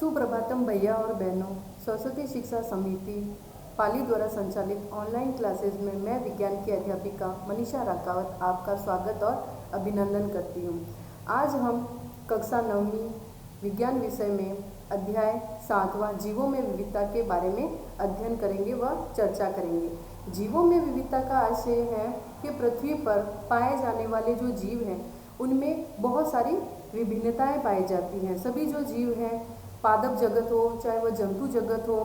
सुप्रभातम भैया और बहनों। सरस्वती शिक्षा समिति पाली द्वारा संचालित ऑनलाइन क्लासेज में मैं विज्ञान की अध्यापिका मनीषा राकावत आपका स्वागत और अभिनंदन करती हूँ। आज हम कक्षा 9वीं विज्ञान विषय में अध्याय 7वां जीवों में विविधता के बारे में अध्ययन करेंगे व चर्चा करेंगे। जीवों में विविधता का आशय है कि पृथ्वी पर पाए जाने वाले जो जीव हैं उनमें बहुत सारी विभिन्नताएं पाई जाती हैं। सभी जो जीव हैं, पादप जगत हो चाहे वह जंतु जगत हो,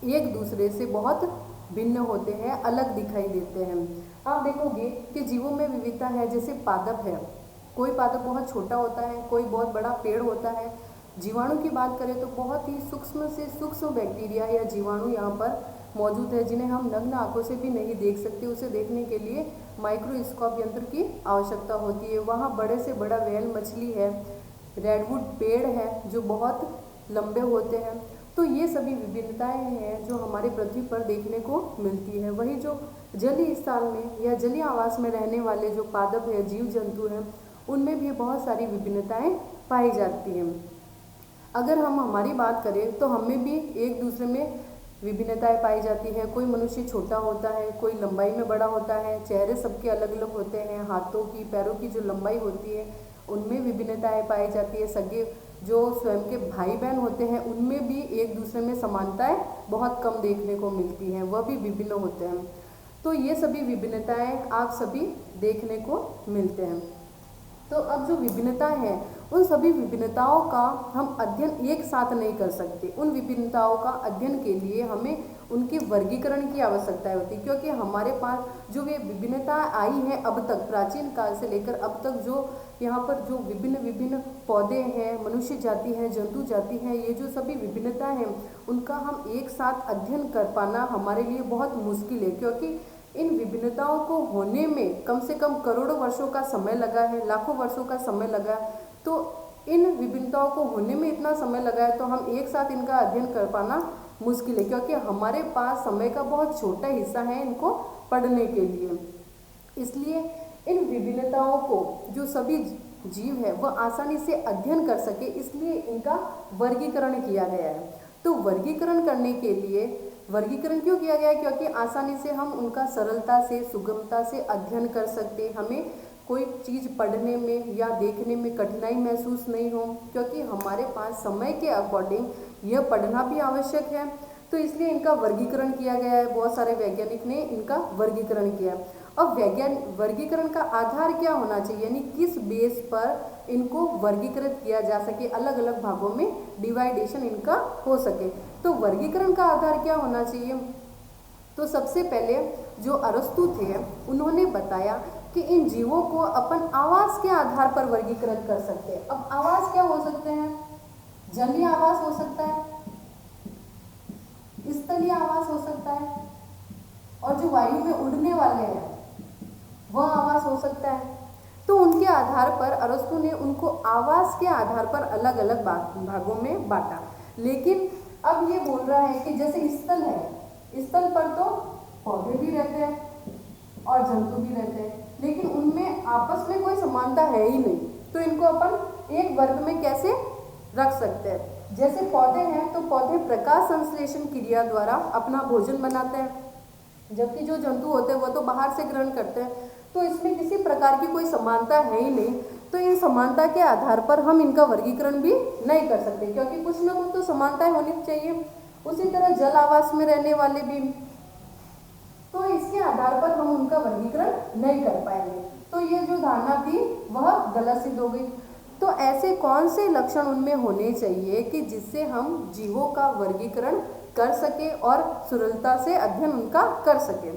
एक दूसरे से बहुत भिन्न होते हैं, अलग दिखाई देते हैं। आप देखोगे कि जीवों में विविधता है। जैसे पादप है, कोई पादप बहुत छोटा होता है, कोई बहुत बड़ा पेड़ होता है। जीवाणु की बात करें तो बहुत ही सूक्ष्म से सूक्ष्म बैक्टीरिया या जीवाणु यहाँ पर मौजूद है, जिन्हें हम नग्न आंखों से भी नहीं देख सकते। उसे देखने के लिए माइक्रोस्कोप यंत्र की आवश्यकता होती है। वहाँ बड़े से बड़ा व्हेल मछली है, रेडवुड पेड़ है जो बहुत लंबे होते हैं। तो ये सभी विभिन्नताएं हैं जो हमारे पृथ्वी पर देखने को मिलती है। वही जो जलीय स्थान में या जलीय आवास में रहने वाले जो पादप है, जीव जंतु हैं, उनमें भी बहुत सारी विभिन्नताएं पाई जाती हैं। अगर हम हमारी बात करें तो हमें भी एक दूसरे में विभिन्नताएं पाई जाती है। कोई मनुष्य छोटा होता है, कोई लंबाई में बड़ा होता है, चेहरे सबके अलग अलग होते हैं, हाथों की पैरों की जो लंबाई होती है उनमें विभिन्नताएं पाई जाती है। सगे जो स्वयं के भाई बहन होते हैं उनमें भी एक दूसरे में समानताएं बहुत कम देखने को मिलती हैं, वह भी विभिन्न होते हैं। तो ये सभी विभिन्नताएं आप सभी देखने को मिलते हैं। तो अब जो विभिन्नता है उन सभी विभिन्नताओं का हम अध्ययन एक साथ नहीं कर सकते। उन विभिन्नताओं का अध्ययन के लिए हमें उनके वर्गीकरण की आवश्यकता होती है, क्योंकि हमारे पास जो वे विभिन्नता आई है अब तक, प्राचीन काल से लेकर अब तक, जो यहाँ पर जो विभिन्न विभिन्न पौधे हैं, मनुष्य जाति है, जंतु जाति है, ये जो सभी विभिन्नता हैं उनका हम एक साथ अध्ययन कर पाना हमारे लिए बहुत मुश्किल है। क्योंकि इन विभिन्नताओं को होने में कम से कम करोड़ों वर्षों का समय लगा है, लाखों वर्षों का समय लगा। तो इन विभिन्नताओं को होने में इतना समय लगा है तो हम एक साथ इनका अध्ययन कर पाना मुश्किल है, क्योंकि हमारे पास समय का बहुत छोटा हिस्सा है इनको पढ़ने के लिए। इसलिए इन विभिन्नताओं को जो सभी जीव है वह आसानी से अध्ययन कर सके, इसलिए इनका वर्गीकरण किया गया है। तो वर्गीकरण करने के लिए वर्गीकरण क्यों किया गया है? क्योंकि आसानी से हम उनका सरलता से, सुगमता से अध्ययन कर सकते, हमें कोई चीज़ पढ़ने में या देखने में कठिनाई महसूस नहीं हो, क्योंकि हमारे पास समय के अकॉर्डिंग यह पढ़ना भी आवश्यक है। तो इसलिए इनका वर्गीकरण किया गया है। बहुत सारे वैज्ञानिक ने इनका वर्गीकरण किया। अब वर्गीकरण का आधार क्या होना चाहिए, यानी किस बेस पर इनको वर्गीकृत किया जा सके, अलग अलग भागों में डिवाइडेशन इनका हो सके। तो वर्गीकरण का आधार क्या होना चाहिए? तो सबसे पहले जो अरस्तु थे उन्होंने बताया कि इन जीवों को अपन आवास के आधार पर वर्गीकृत कर सकते हैं। अब आवास क्या हो सकते हैं? जलीय आवास हो सकता है, स्थलीय आवास हो सकता है, और जो वायु में उड़ने वाले हैं वह आवास हो सकता है। तो उनके आधार पर अरस्तु ने उनको आवास के आधार पर अलग अलग भागों में बांटा। लेकिन अब ये बोल रहा है कि जैसे स्थल है, स्थल पर तो पौधे भी रहते हैं और जंतु भी रहते हैं, लेकिन उनमें आपस में कोई समानता है ही नहीं। तो इनको अपन एक वर्ग में कैसे रख सकते हैं? जैसे पौधे हैं तो पौधे प्रकाश संश्लेषण क्रिया द्वारा अपना भोजन बनाते हैं, जबकि जो जंतु होते हैं वह तो बाहर से ग्रहण करते हैं। तो इसमें किसी प्रकार की कोई समानता है ही नहीं। तो इन समानता के आधार पर हम इनका वर्गीकरण भी नहीं कर सकते, क्योंकि कुछ ना कुछ तो समानताएं होनी चाहिए। उसी तरह जल आवास में रहने वाले भी, तो इसके आधार पर हम उनका वर्गीकरण नहीं कर पाएंगे। तो ये जो धारणा थी वह गलत सिद्ध हो गई। तो ऐसे कौन से लक्षण उनमें होने चाहिए कि जिससे हम जीवों का वर्गीकरण कर सके और सरलता से अध्ययन उनका कर सके?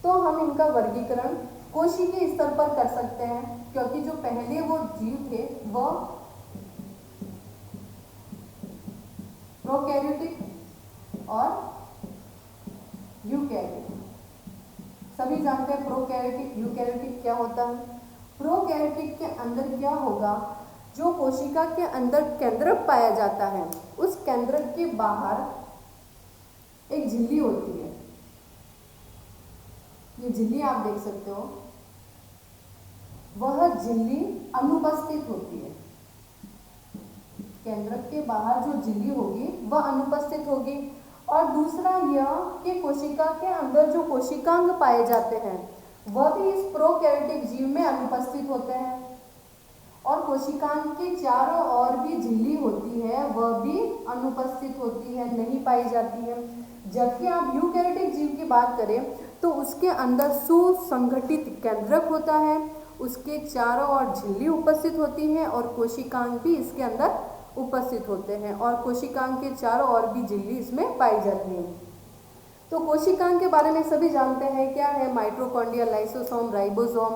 तो हम इनका वर्गीकरण कोशिकीय स्तर पर कर सकते हैं, क्योंकि जो पहले वो जीव थे वह प्रोकैरियोटिक और यूकैरियोटिक, सभी जानते हैं प्रोकैरियोटिक यूकैरियोटिक क्या होता है। प्रोकैरियोटिक के अंदर क्या होगा, जो कोशिका के अंदर केंद्रक पाया जाता है उस केंद्रक के बाहर एक झिल्ली होती है। ये झिल्ली आप देख सकते हो, वह झिल्ली अनुपस्थित होती है। केंद्रक के बाहर जो झिल्ली होगी वह अनुपस्थित होगी। और दूसरा यह कि कोशिका के अंदर जो कोशिकांग पाए जाते हैं वह भी इस प्रोकैरियोटिक जीव में अनुपस्थित होते हैं। और कोशिकांग के चारों ओर भी झिल्ली होती है वह भी अनुपस्थित होती है, नहीं पाई जाती है। जबकि आप यूकैरियोटिक जीव की बात करें तो उसके अंदर सुसंगठित केंद्रक होता है, उसके चारों ओर झिल्ली उपस्थित होती है और कोशिकांग भी इसके अंदर उपस्थित होते हैं और कोशिकांग के चारों ओर भी झिल्ली इसमें पाई जाती है। तो कोशिकांग के बारे में सभी जानते हैं, क्या है? माइटोकॉन्ड्रिया, लाइसोसोम, राइबोसोम,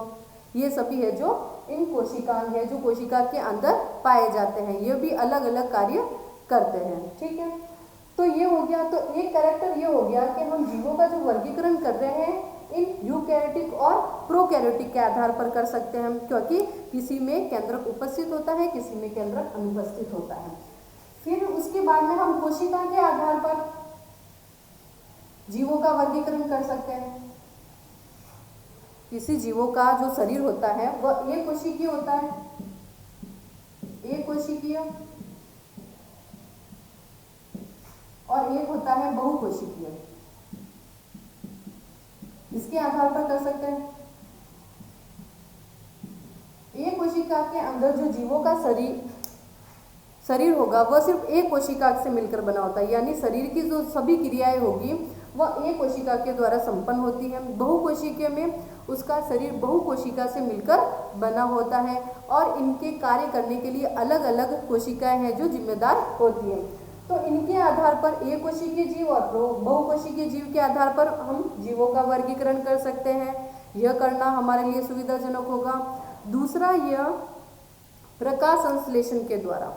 ये सभी है जो इन कोशिकांग है जो कोशिका के अंदर पाए जाते हैं। ये भी अलग अलग कार्य करते हैं। ठीक है, तो ये हो गया। तो एक कैरेक्टर ये हो गया कि हम जीवों का जो वर्गीकरण कर रहे हैं इन यूकैरियोटिक और प्रोकैरियोटिक के आधार पर कर सकते हैं, क्योंकि किसी में केंद्रक उपस्थित होता है, किसी में केंद्रक अनुपस्थित होता है। फिर उसके बाद में हम कोशिका के आधार पर जीवों का वर्गीकरण कर सकते हैं। किसी जीवों का जो शरीर होता है वह एक कोशिकीय होता है, एक कोशिकीय, और एक होता है बहुकोशिकीय। इसके आधार पर कर सकते हैं। एक कोशिका के अंदर जो जीवों का शरीर होगा वह सिर्फ एक कोशिका से मिलकर बना होता है, यानी शरीर की जो सभी क्रियाएं होगी वह एक कोशिका के द्वारा संपन्न होती है। बहुकोशिकीय में उसका शरीर बहुकोशिका से मिलकर बना होता है और इनके कार्य करने के लिए अलग अलग कोशिकाएं हैं जो जिम्मेदार होती हैं। तो इनके आधार पर एक कोशिकीय जीव और बहुकोशिकीय जीव के आधार पर हम जीवों का वर्गीकरण कर सकते हैं। यह करना हमारे लिए सुविधाजनक होगा। दूसरा, यह प्रकाश संश्लेषण के द्वारा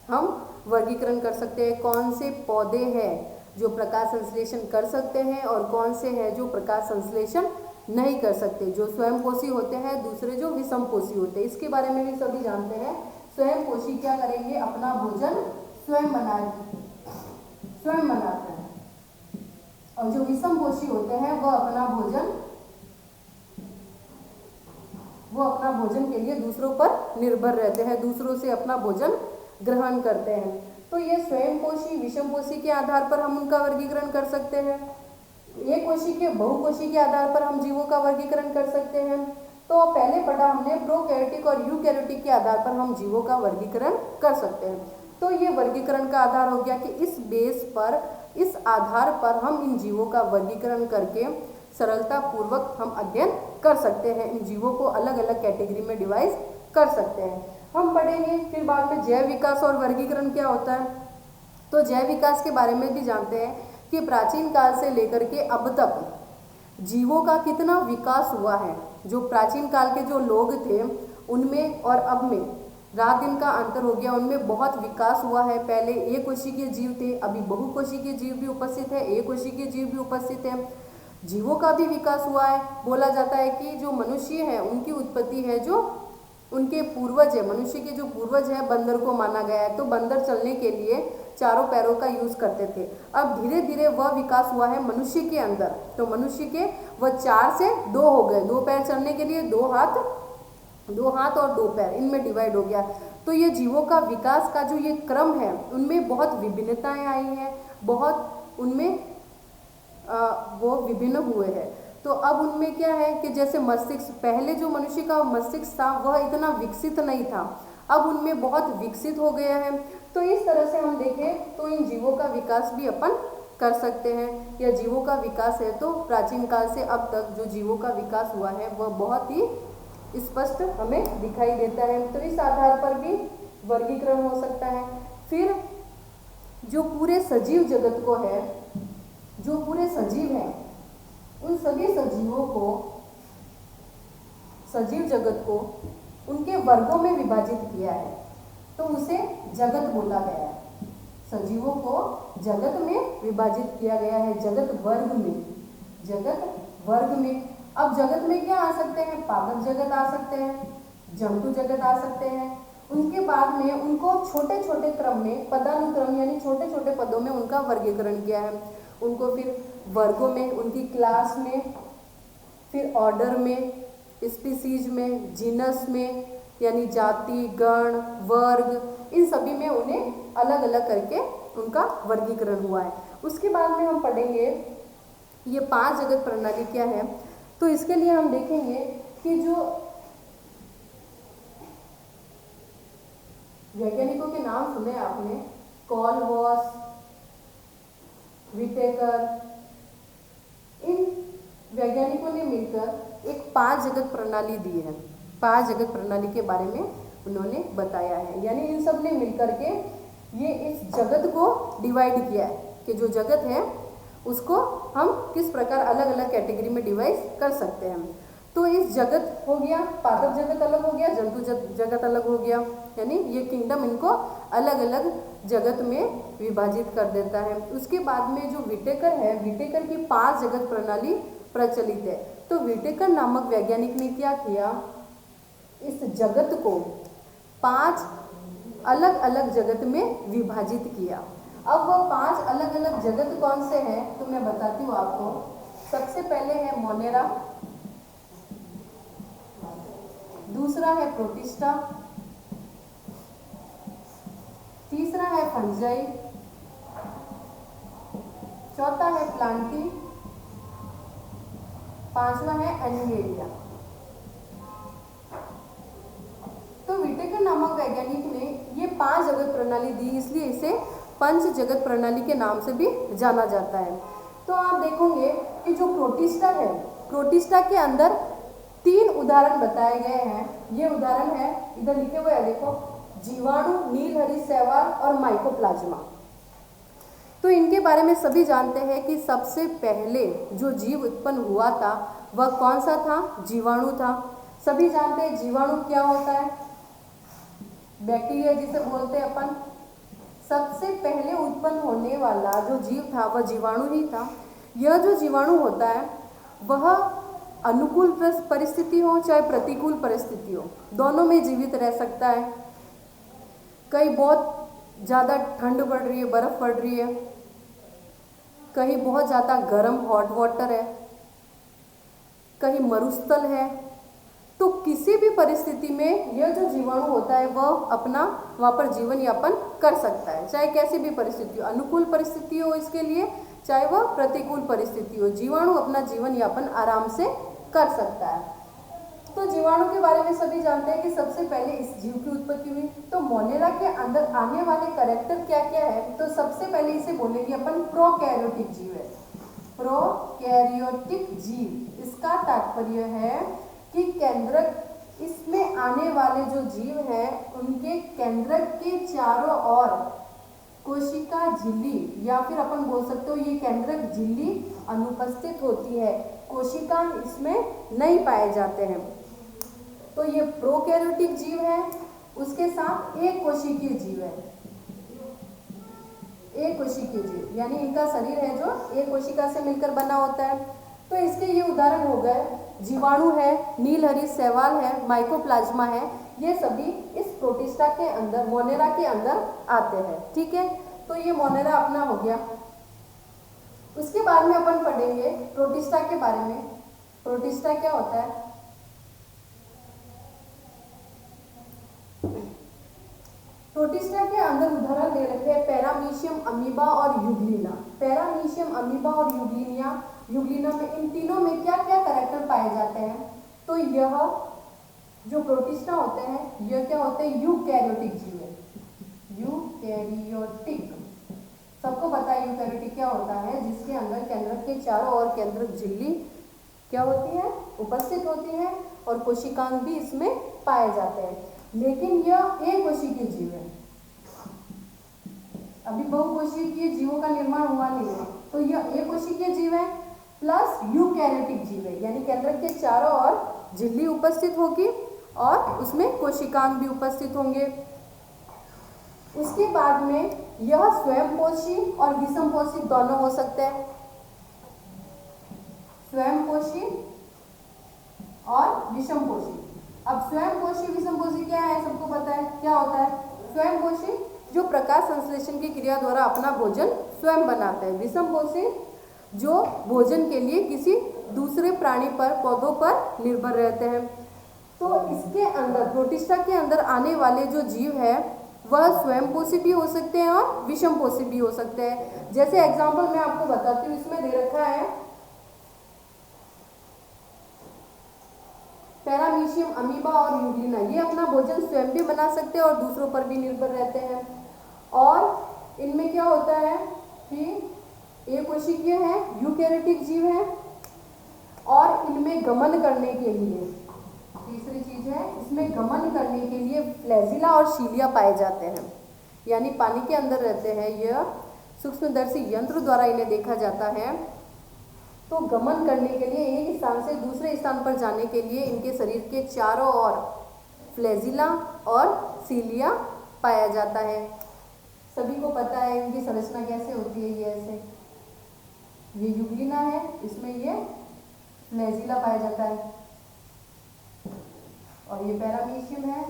हम वर्गीकरण कर सकते हैं। कौन से पौधे हैं जो प्रकाश संश्लेषण कर सकते हैं और कौन से हैं जो प्रकाश संश्लेषण नहीं कर सकते, जो स्वयंपोषी होते हैं, दूसरे जो विषमपोषी होते हैं। इसके बारे में भी सभी जानते हैं। स्वयंपोषी क्या करेंगे? अपना भोजन स्वयं बनाते हैं, और जो विषमपोषी होते हैं वह अपना भोजन के लिए दूसरों पर निर्भर रहते हैं, दूसरों से अपना भोजन ग्रहण करते हैं। तो ये स्वयंपोषी, विषमपोषी के आधार पर हम उनका वर्गीकरण कर सकते हैं। एक कोशी के बहुकोशी के आधार पर हम जीवों का वर्गीकरण कर सकते हैं। तो पहले पढ़ा हमने प्रोकैरियोटिक और यूकैरियोटिक के आधार पर हम जीवों का वर्गीकरण कर सकते हैं। तो ये वर्गीकरण का आधार हो गया कि इस बेस पर, इस आधार पर हम इन जीवों का वर्गीकरण करके सरलता पूर्वक हम अध्ययन कर सकते हैं। इन जीवों को अलग अलग कैटेगरी में डिवाइड कर सकते हैं। हम पढ़ेंगे फिर बाद में जैव विकास और वर्गीकरण क्या होता है। तो जैव विकास के बारे में भी जानते हैं कि प्राचीन काल से लेकर के अब तक जीवों का कितना विकास हुआ है। जो प्राचीन काल के जो लोग थे उनमें और अब में रात दिन का अंतर हो गया, उनमें बहुत विकास हुआ है। पहले एक कोशिकीय जीव थे, अभी बहुकोशिकीय जीव भी उपस्थित है, एक कोशिकीय जीव भी उपस्थित है। जीवों का भी विकास हुआ है। बोला जाता है कि जो मनुष्य है उनकी उत्पत्ति है, जो उनके पूर्वज है, मनुष्य के जो पूर्वज है बंदर को माना गया है। तो बंदर चलने के लिए चारों पैरों का यूज करते थे। अब धीरे धीरे वह विकास हुआ है मनुष्य के अंदर। तो मनुष्य के वह 4 से 2 हो गए, 2 पैर चलने के लिए 2 हाथ और 2 पैर, इनमें डिवाइड हो गया। तो ये जीवों का विकास का जो ये क्रम है उनमें बहुत विभिन्नताएं आई हैं, बहुत उनमें वो विभिन्न हुए हैं। तो अब उनमें क्या है कि जैसे मस्तिष्क, पहले जो मनुष्य का मस्तिष्क था वह इतना विकसित नहीं था, अब उनमें बहुत विकसित हो गया है। तो इस तरह से हम देखें तो इन जीवों का विकास भी अपन कर सकते हैं। या जीवों का विकास है तो प्राचीन काल से अब तक जो जीवों का विकास हुआ है वह बहुत ही स्पष्ट हमें दिखाई देता है। तो इस आधार पर भी वर्गीकरण हो सकता है। फिर जो पूरे सजीव जगत को है, जो पूरे सजीव हैं, उन सभी सजीव जगत को उनके वर्गों में विभाजित किया है, तो उसे जगत बोला गया है। सजीवों को जगत में विभाजित किया गया है, जगत वर्ग में। अब जगत में क्या आ सकते हैं? पादप जगत आ सकते हैं, जंतु जगत आ सकते हैं। उनके बाद में उनको छोटे छोटे क्रम में, पदानुक्रम यानी छोटे छोटे पदों में उनका वर्गीकरण किया है। उनको फिर वर्गों में, उनकी क्लास में, फिर ऑर्डर में, स्पीसीज में, जीनस में, यानी जाति, गण, वर्ग, इन सभी में उन्हें अलग अलग करके उनका वर्गीकरण हुआ है। उसके बाद में हम पढ़ेंगे ये 5 जगत प्रणाली क्या है। तो इसके लिए हम देखेंगे कि जो वैज्ञानिकों के नाम सुने आपने, कॉलवॉस, विटेकर, इन वैज्ञानिकों ने मिलकर एक 5 जगत प्रणाली दी है। 5 जगत प्रणाली के बारे में उन्होंने बताया है, यानी इन सब ने मिलकर के ये इस जगत को डिवाइड किया है कि जो जगत है उसको हम किस प्रकार अलग अलग कैटेगरी में डिवाइड कर सकते हैं। तो इस जगत हो गया, पादप जगत अलग हो गया, जंतु जगत अलग हो गया, यानी ये किंगडम इनको अलग अलग जगत में विभाजित कर देता है। उसके बाद में जो विटेकर है, विटेकर की 5 जगत प्रणाली प्रचलित है। तो विटेकर नामक वैज्ञानिक ने क्या किया, इस जगत को 5 अलग अलग जगत में विभाजित किया। अब वह 5 अलग अलग जगत कौन से हैं तो मैं बताती हूँ आपको। सबसे पहले है मोनेरा, दूसरा है प्रोटिस्टा, तीसरा है फंजाई, चौथा है प्लांटी, पांचवा है एनिमेलिया। तो विटेकर नामक वैज्ञानिक ने ये 5 जगत प्रणाली दी, इसलिए इसे पंच जगत प्रणाली के नाम से भी जाना जाता है। तो आप देखोगे कि जो प्रोटिस्टा है, प्रोटिस्टा के अंदर 3 उदाहरण बताए गए हैं। ये उदाहरण है, इधर लिखे हुए हैं देखो, जीवाणु, नीलहरी शैवाल और माइकोप्लाज्मा। तो इनके बारे में सभी जानते हैं कि सबसे पहले जो जीव उत्पन्न हुआ था वह कौन सा था, जीवाणु था। सभी जानते हैं जीवाणु क्या होता है, बैक्टीरिया जिसे बोलते हैं अपन। सबसे पहले उत्पन्न होने वाला जो जीव था वह जीवाणु ही था। यह जो जीवाणु होता है वह अनुकूल परिस्थिति हो चाहे प्रतिकूल परिस्थिति हो, दोनों में जीवित रह सकता है। कहीं बहुत ज़्यादा ठंड पड़ रही है, बर्फ़ पड़ रही है, कहीं बहुत ज़्यादा गर्म हॉट वाटर है, कहीं मरुस्थल है, तो किसी भी परिस्थिति में यह जो जीवाणु होता है वह अपना वहाँ पर जीवन यापन कर सकता है, चाहे कैसी भी परिस्थिति हो, अनुकूल परिस्थिति हो इसके लिए, चाहे वह प्रतिकूल परिस्थिति हो, जीवाणु अपना जीवन यापन आराम से कर सकता है। तो जीवाणु के बारे में सभी जानते हैं कि सबसे पहले इस जीव की उत्पत्ति हुई। तो मोनेरा के अंदर आने वाले कैरेक्टर क्या क्या है, तो सबसे पहले इसे बोलेंगे अपन प्रोकैरियोटिक जीव है। प्रोकैरियोटिक जीव, इसका तात्पर्य है कि केंद्रक, इसमें आने वाले जो जीव हैं उनके केंद्रक के चारों ओर कोशिका झिल्ली, या फिर अपन बोल सकते हो ये केंद्रक झिल्ली अनुपस्थित होती है, कोशिका इसमें नहीं पाए जाते हैं। तो ये प्रोकैरियोटिक जीव है। उसके साथ एक कोशिकीय जीव है, एक कोशिकीय जीव, यानी इनका शरीर है जो एक कोशिका से मिलकर बना होता है। तो इसके ये उदाहरण हो गए, जीवाणु है, नीलहरी शैवाल है, माइकोप्लाज्मा है, ये सभी इस प्रोटिस्टा के अंदर, मोनेरा के अंदर आते हैं। ठीक है, तो ये मोनेरा अपना हो गया। उसके बाद में अपन पढ़ेंगे प्रोटिस्टा के बारे में। प्रोटिस्टा क्या होता है, प्रोटिस्टा के अंदर उदाहरण दे रखे हैं पैरामीशियम अमीबा और यूग्लिना। पैरामीशियम अमीबा और यूग्लिना में, इन तीनों में क्या क्या कैरेक्टर पाए जाते हैं, तो यह जो प्रोटिस्टा होते हैं यह क्या होते हैं, यूकैरियोटिक जीव है। यूकैरियोटिक, सबको पता है यूकैरियोटिक क्या होता है, जिसके अंदर केंद्रक के चारों ओर केंद्रक झिल्ली क्या होती है, उपस्थित होती है, और कोशिकांग भी इसमें पाए जाते हैं। लेकिन यह एक कोशिकीय जीव है, अभी बहुकोशिकीय जीवों का निर्माण हुआ नहीं है। तो यह एक कोशिकीय जीव है प्लस यूकैरियोटिक जीव है, यानी केंद्रक के चारों ओर झिल्ली उपस्थित होगी और उसमें कोशिकांग भी उपस्थित होंगे। उसके बाद में यह स्वयंपोषी और विषमपोषी दोनों हो सकते हैं। स्वयंपोषी और विषमपोषी। अब स्वयंपोषी विषमपोषी क्या है, सबको पता है क्या होता है। स्वयंपोषी जो प्रकाश संश्लेषण की क्रिया द्वारा अपना भोजन स्वयं बनाता है। विषमपोषी जो भोजन के लिए किसी दूसरे प्राणी पर, पौधों पर निर्भर रहते हैं। तो इसके अंदर प्रोटिस्टा के अंदर आने वाले जो जीव है वह स्वयं पोषी भी हो सकते हैं और विषम पोषी भी हो सकते हैं। जैसे एग्जांपल मैं आपको बताती हूँ, इसमें दे रखा है पैरामीशियम, अमीबा और यूग्लिना। ये अपना भोजन स्वयं भी बना सकते हैं और दूसरों पर भी निर्भर रहते हैं। और इनमें क्या होता है कि एकोशिकीय है, यूकैरियोटिक जीव है और इनमें गमन करने के लिए, तीसरी चीज है इसमें गमन करने के लिए फ्लैजिला और सीलिया पाए जाते हैं, यानी पानी के अंदर रहते हैं। यह सूक्ष्मदर्शी यंत्र द्वारा इन्हें देखा जाता है। तो गमन करने के लिए, एक स्थान से दूसरे स्थान पर जाने के लिए इनके शरीर के चारों ओर फ्लैजिला और सीलिया पाया जाता है। सभी को पता है इनकी संरचना कैसे होती है। ये ऐसे, ये यूग्लिना है, इसमें ये फ्लैजिला पाया जाता है और ये पैरामीशियम है,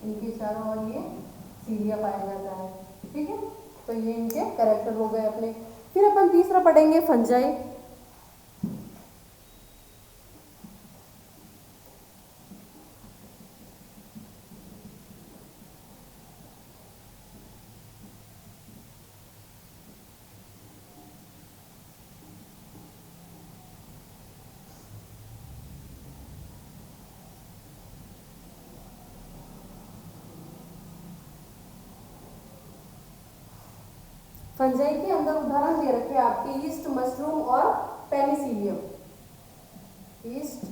इनके चारों ओर ये सीलिया पाया जाता है। ठीक है, तो ये इनके कैरेक्टर हो गए अपने। फिर अपन तीसरा पढ़ेंगे फंजाई। फंजाई के अंदर उदाहरण दे रखे आपके ईस्ट, मशरूम और पेनिसिलियम। East,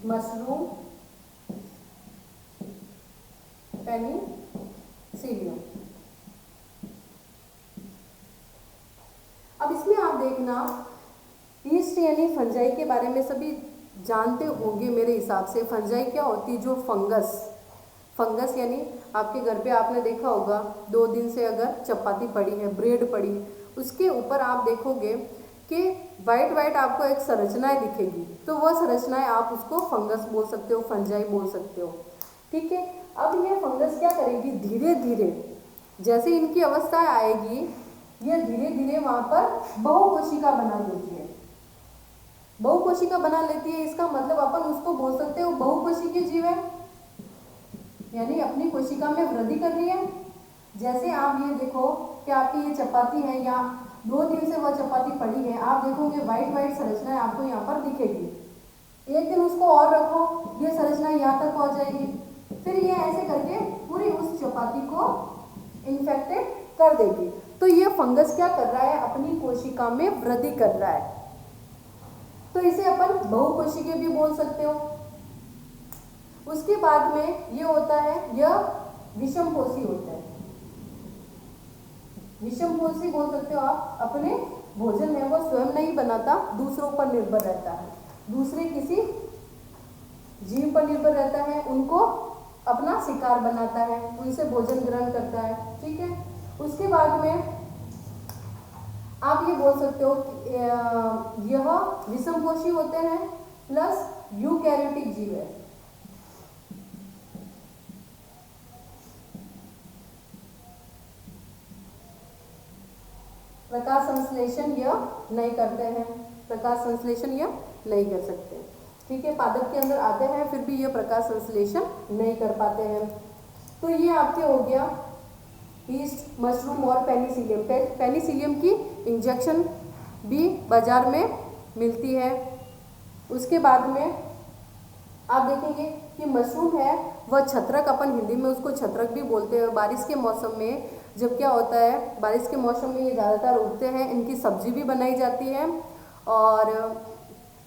mushroom, Penicillium. अब इसमें आप देखना, ईस्ट यानी फंजाई के बारे में सभी जानते होंगे मेरे हिसाब से। फंजाई क्या होती है? जो फंगस यानी आपके घर पे आपने देखा होगा 2 दिन से अगर चपाती पड़ी है, ब्रेड पड़ी, उसके ऊपर आप देखोगे कि वाइट आपको एक संरचनाएं दिखेगी, तो वह संरचनाएं आप उसको फंगस बोल सकते हो, फंजाई बोल सकते हो। ठीक है, अब ये फंगस क्या करेगी? धीरे धीरे जैसे इनकी अवस्था आएगी, ये धीरे धीरे वहां पर बहुकोशिका बना देती है। बहुकोशिका बना लेती है, इसका मतलब अपन उसको बोल सकते हो बहुकोशिकीय जीव है, यानी अपनी कोशिका में वृद्धि कर रही है। जैसे आप ये देखो कि आपकी ये चपाती है, या 2 दिन से वह चपाती पड़ी है, आप देखोगे वाइट संरचनाएं आपको यहाँ पर दिखेगी। एक दिन उसको और रखो, ये संरचना यहाँ तक पहुँच जाएगी, फिर ये ऐसे करके पूरी उस चपाती को इन्फेक्टेड कर देगी। तो ये फंगस क्या कर रहा है? अपनी कोशिका में वृद्धि कर रहा है। तो इसे अपन बहुकोशिकीय भी बोल सकते हो। उसके बाद में ये होता है, यह विषमपोषी होता है। विषमपोषी बोल सकते हो आप, अपने भोजन है वो स्वयं नहीं बनाता, दूसरों पर निर्भर रहता है, दूसरे किसी जीव पर निर्भर रहता है, उनको अपना शिकार बनाता है, उनसे भोजन ग्रहण करता है। ठीक है, उसके बाद में आप ये बोल सकते हो कि यह विषमपोषी होते हैं प्लस यूकैरियोटिक जीव है। प्रकाश संश्लेषण यह नहीं करते हैं, प्रकाश संश्लेषण यह नहीं कर सकते। ठीक है, पादप के अंदर आते हैं फिर भी यह प्रकाश संश्लेषण नहीं कर पाते हैं। तो ये आपके हो गया ईस्ट, मशरूम और पेनिसिलियम। पेनिसिलियम की इंजेक्शन भी बाजार में मिलती है। उसके बाद में आप देखेंगे कि मशरूम है वह छत्रक, अपन हिंदी में उसको छत्रक भी बोलते हैं। बारिश के मौसम में जब क्या होता है, बारिश के मौसम में ये ज़्यादातर उगते हैं, इनकी सब्जी भी बनाई जाती है और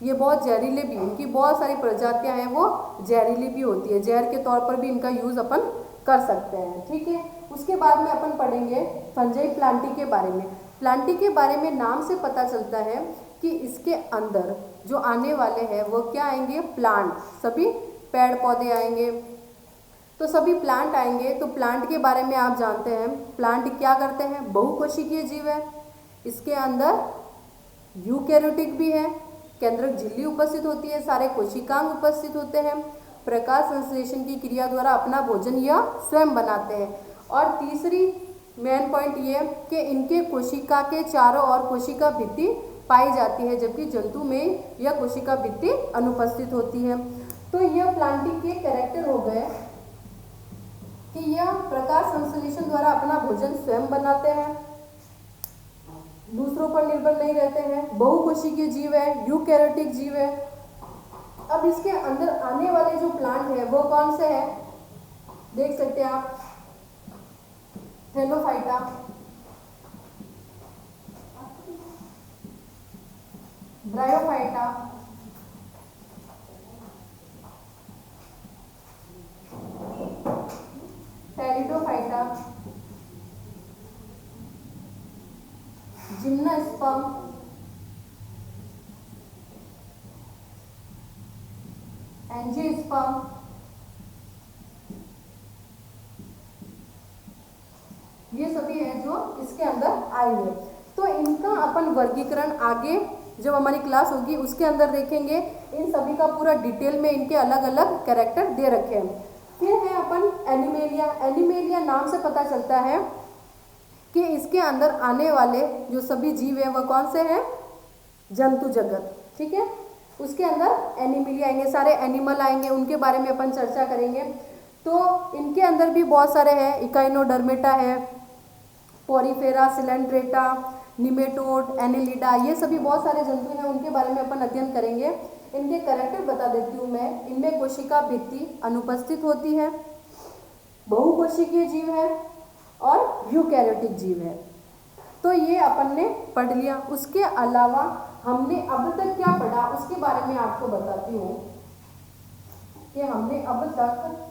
ये बहुत जहरीले भी, इनकी बहुत सारी प्रजातियां हैं वो जहरीली भी होती है, जहर के तौर पर भी इनका यूज़ अपन कर सकते हैं। ठीक है, उसके बाद में अपन पढ़ेंगे फंजाई प्लांटी के बारे में। प्लांटी के बारे में नाम से पता चलता है कि इसके अंदर जो आने वाले हैं वो क्या आएंगे? प्लांट, सभी पेड़ पौधे आएंगे। तो सभी प्लांट आएंगे। तो प्लांट के बारे में आप जानते हैं, प्लांट क्या करते हैं? बहुकोशिकीय जीव है। इसके अंदर यूकैरियोटिक भी है, केंद्रक झिल्ली उपस्थित होती है, सारे कोशिकांग उपस्थित होते हैं। प्रकाश संश्लेषण की क्रिया द्वारा अपना भोजन यह स्वयं बनाते हैं। और तीसरी मेन पॉइंट ये कि इनके कोशिका के चारों ओर कोशिका भित्ति पाई जाती है, जबकि जंतु में यह कोशिका भित्ति अनुपस्थित होती है। तो यह प्लांटी के कैरेक्टर हो गए कि यह प्रकाश संश्लेषण द्वारा अपना भोजन स्वयं बनाते हैं, दूसरों पर निर्भर नहीं रहते हैं, बहुकोशिकीय जीव है, यूकैरियोटिक जीव है। अब इसके अंदर आने वाले जो प्लांट है वो कौन से है, देख सकते हैं आप, Thallophyta, bryophyta, pteridophyta, gymnosperm, angiosperm, ये सभी है जो इसके अंदर आएंगे। तो इनका अपन वर्गीकरण आगे जब हमारी क्लास होगी उसके अंदर देखेंगे। इन सभी का पूरा डिटेल में इनके अलग अलग कैरेक्टर दे रखे हैं। फिर है अपन एनिमेलिया। एनिमेलिया नाम से पता चलता है कि इसके अंदर आने वाले जो सभी जीव है वह कौन से हैं, जंतु जगत, ठीक है। उसके अंदर एनिमेलिया आएंगे, सारे एनिमल आएंगे, उनके बारे में अपन चर्चा करेंगे। तो इनके अंदर भी बहुत सारे हैं, इकाइनोडर्मेटा है, पोरीफेरा, सिलेंट्रेटा, निमेटोड, एनेलिडा, ये सभी बहुत सारे जंतु हैं, उनके बारे में अपन अध्ययन करेंगे। इनके कैरेक्टर बता देती हूँ मैं। इनमें कोशिका भित्ति अनुपस्थित होती है, बहुकोशिकीय जीव है और यूकैरियोटिक जीव है। तो ये अपन ने पढ़ लिया। उसके अलावा हमने अब तक क्या पढ़ा उसके बारे में आपको बताती हूँ कि हमने अब तक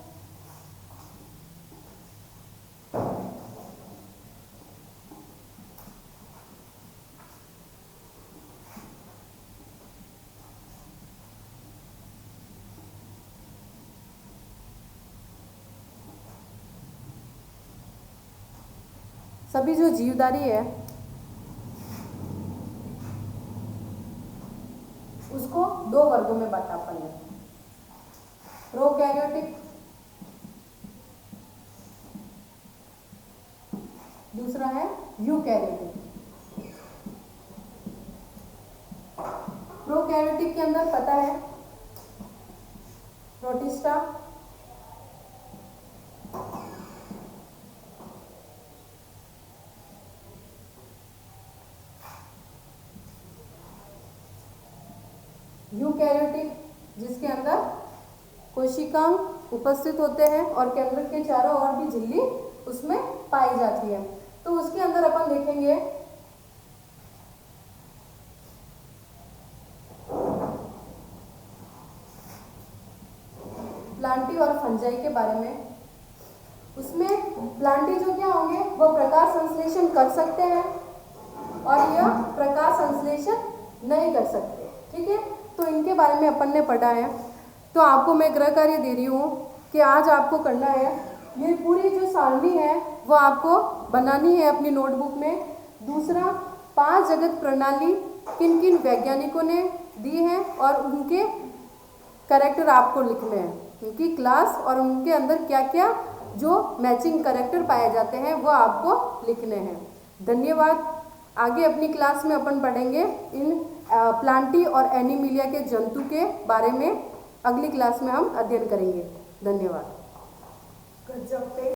सभी जो जीवधारी है उसको दो वर्गों में बांटा अपन ने, प्रोकैरियोटिक, दूसरा है यूकैरियोटिक। प्रोकैरियोटिक के अंदर पता है प्रोटिस्टा, यूकैरियोटिक जिसके अंदर कोशिकांग उपस्थित होते हैं और केंद्र के चारों ओर भी झिल्ली उसमें पाई जाती है। तो उसके अंदर अपन देखेंगे प्लांटी और फंजाई के बारे में। उसमें प्लांटी जो क्या होंगे वो प्रकाश संश्लेषण कर सकते हैं और यह प्रकाश संश्लेषण नहीं कर सकते, ठीक है। तो इनके बारे में अपन ने पढ़ा है। तो आपको मैं गृह कार्य दे रही हूँ कि आज आपको करना है, ये पूरी जो सारणी है वो आपको बनानी है अपनी नोटबुक में। दूसरा, 5 जगत प्रणाली किन किन वैज्ञानिकों ने दी है और उनके कैरेक्टर आपको लिखने हैं, उनकी क्लास और उनके अंदर क्या क्या जो मैचिंग कैरेक्टर पाए जाते हैं वो आपको लिखने हैं। धन्यवाद। आगे अपनी क्लास में अपन पढ़ेंगे इन प्लांटी और एनिमेलिया के जंतु के बारे में। अगली क्लास में हम अध्ययन करेंगे। धन्यवाद।